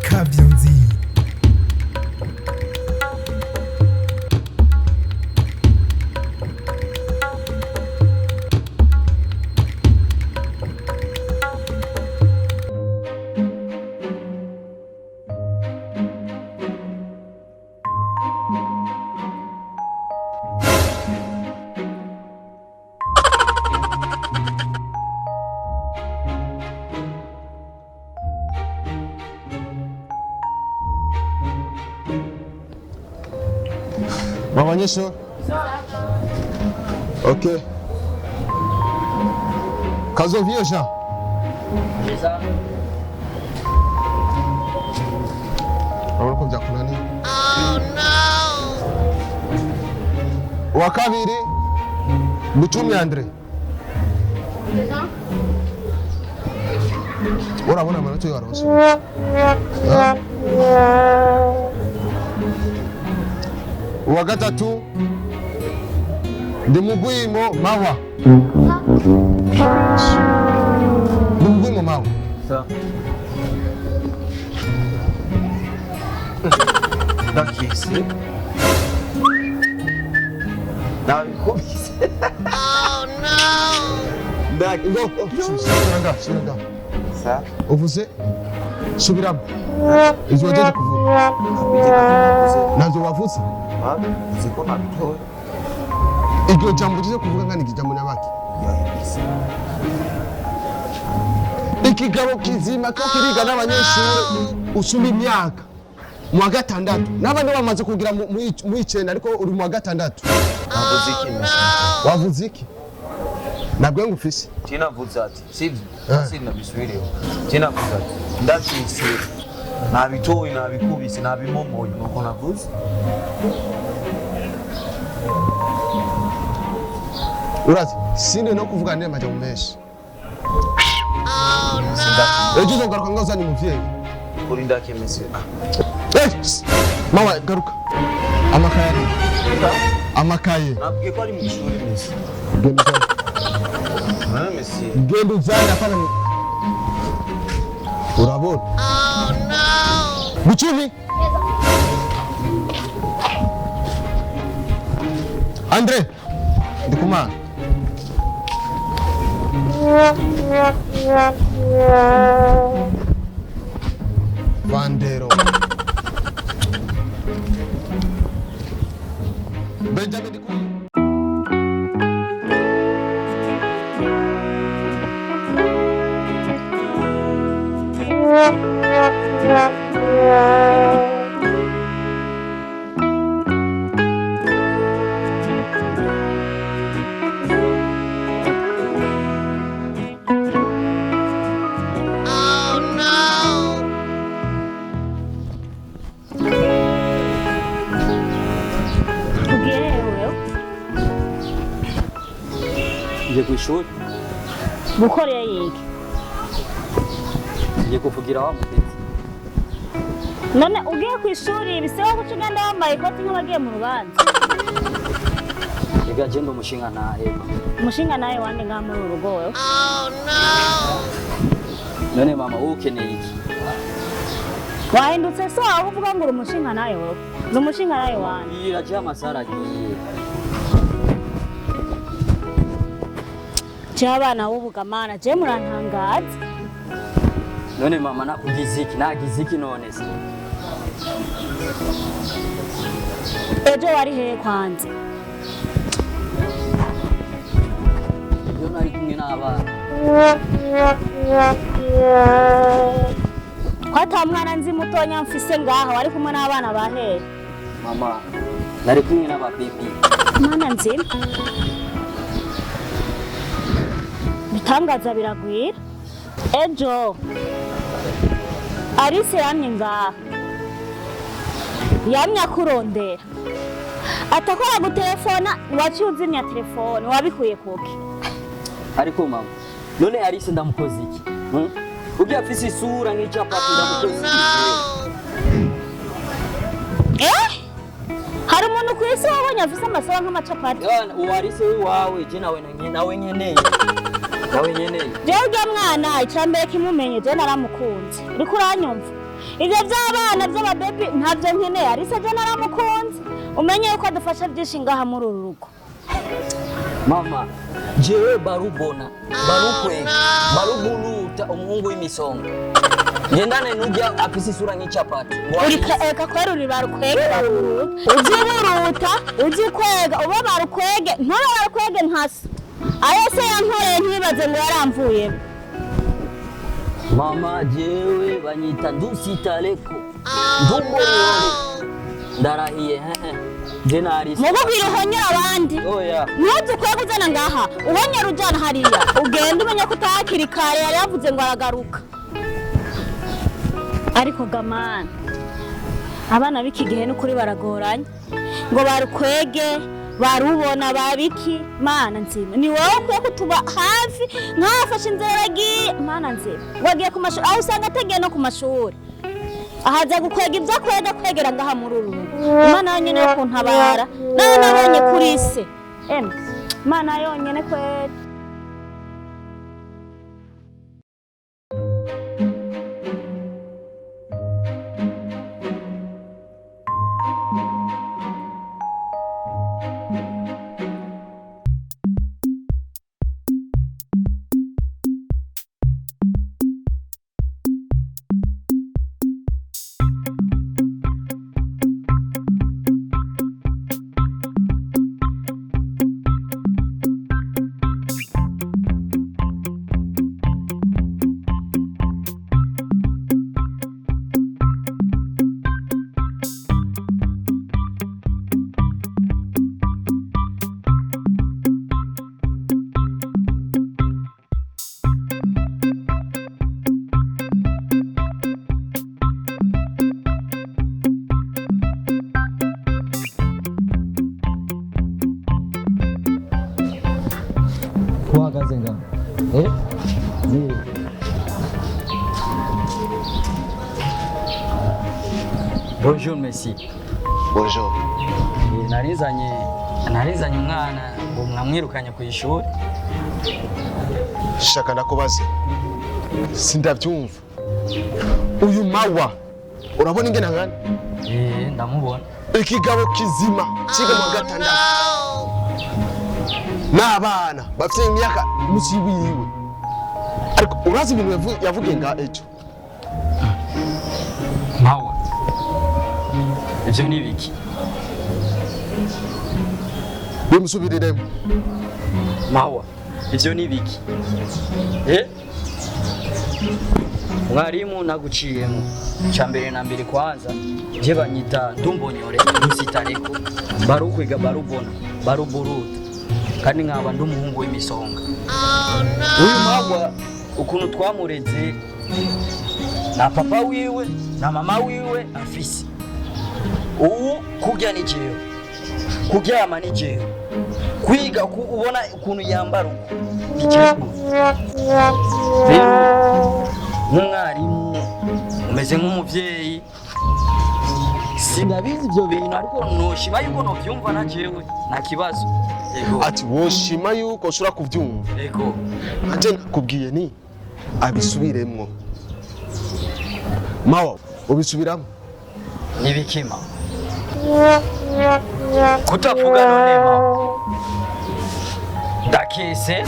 Kavyonzi. Mabanyesho? Ok. Kazovio Jean? Eza. Urako byakunani? Oh no! Wa kabiri Bucumi Andre. Urabona amanota yaronse. Uwa gatatu ndi mugwimo mawa. Ndi mugwimo mawa. Sa. Ndakise. Ndabikubise. Oh no! Shiranga. Sa. Ufise subiramo. Izo wajeje kuvuga. Nazo wavutse? Ziko nabitoye. Iryo jambo ugiye kuvuga ngani kijambo nyabaki? Ikigabo kizima ko kiriga n'abanyeshuri usumba imyaka mu wa gatandatu n'abandi bamaze kugira mu icenda ariko uri mu wa gatandatu. Wavuze iki? Wavuze iki? Nabwo ngufise. Tinavuze ati sivyo sinabisubireho. Tinavuze ati ndakise nabitoye nabikubise nabimomoye nuko navuze. Urazi sinde no kuvuga ndema majambo menshi. Ejo uzogaruka ngazanye umuvyeyi. Kuri ndakemese. Mama garuka. Amakaye. Nabwiye ko ari mu ishuri mwese. Genda uzane afana. Urabona? Oh no! Bucumi? Andre, ndikumana. Vandero. Benjamin ndikumana. Ngiye kwishuri. Gukorera yiki? Ngiye kuvugira wa mutezi. None ugiye kwishuri bisaba ko ugenda wambaye ikoti nk'abagiye mu rubanza. Ega jendo umushinga nahe. Umushinga nahe wande ngaha muri urugo wewe. Oh no! None mama ukeneye iki? Wahindutse so aho uvuga ngo uri umushinga nahe wewe. Uri umushinga nahe wande. Iraje amasara agiye. Cyabana w'ubugamana je murantangaza. None mama nakugize iki? Nagize iki none se? Ejo wari hehe kwanza? Ejo nari kumwe n'abana. Kwata mwana nzi mutonya mfise ngaha wari kumwe n'abana bahehe? Mama nari kumwe n'ababibi. Mwana nzi bitangaza biragwira. Ejo Arise yamye ngaha yamye akurondera atakora gutelefona waciye uzimya telefone wabikuye kuki? Ariko mama none Arise ndamukoze iki? Ugiye afise isura nk'icapati ndamukoze iki? Hari umuntu kwisi wabonye afise amasaha nk'amacapati? Uwo Arise wawe je nawe nkeneye. nawe nyene jewe urya mwana icambere kimumenye je naramukunze uriko uranyumva ivyo vy'abana vy'ababebi ntavyo nkeneye arise je naramukunze umenye yuko adufasha vyinshi ngaha muri uru rugo. mama jewe barubona barukwega barubuluta umuhungu w'imisonga ngendane n'urya afise isura nk'icapati eka kwera uri barukwege baruruta uziburuta uzikwega uba barukwege ntore barukwege ntasi ayo se yankoreye ntibaze ngo yaramvuyemo. mama jewe banyita dusitaleko ndumborore ndarahiye je nari mububwira uhonyera abandi oya ntuzi kwega uzana ngaha uhonyera ujana hariya ugenda umenya ko utakiri kare yari yavuze ngo aragaruka. Ariko gamana abana b'iki gihe n'ukuri baragoranye ngo barukwege barubona babiki mana nzima ni wowe ukwiye kutuba hafi nkafashe inzira yagiye mana nzima wagiye ku mashuri aho usanga ategeye no ku mashuri ahaza gukwega ibyo akwega kwegera ngaha muri uru rugo imana yonyine yo kuntabara nawe nabonye kuri se imana yonyine kwera. uhagaze ngana bonjour monsieur. Bonjour. narizanye umwana ngo mwamwirukanye ku ishuri. Shaka nakubaze sindabyumva uyu mawa urabona ingene ngana ndamubona ikigabo kizima kiga mu gatandatu n'abana bafite imyaka musi wiwe ariko urazi ibintu yavugiye nga ejo mawa ivyo ni biki bimusubiriremo mawa ivyo ni biki mwarimu naguciyemo cyambere na mbere kwanza je banyita ndumbonyore dusitareko barukwiga barubona baruburuta kandi nkaba ndumuhungu w'imisonga. Uyu mawa ukuntu twamureze na papa wiwe na mama wiwe afise ubu kurya ni jewe kuryama ni jewe kwiga ubona ukuntu yambara uko ni jewe. Rero nk'umwarimu umeze nk'umuvyeyi sinabizi ibyo bintu ariko noshima yuko novyumva na jewe nta kibazo. Ati woshima yuko ushobora kuvyumva. Ego anje nakubwiye ni abisubiremwo mawa ubisubiramo nibikima kutavuga none mawa ndakese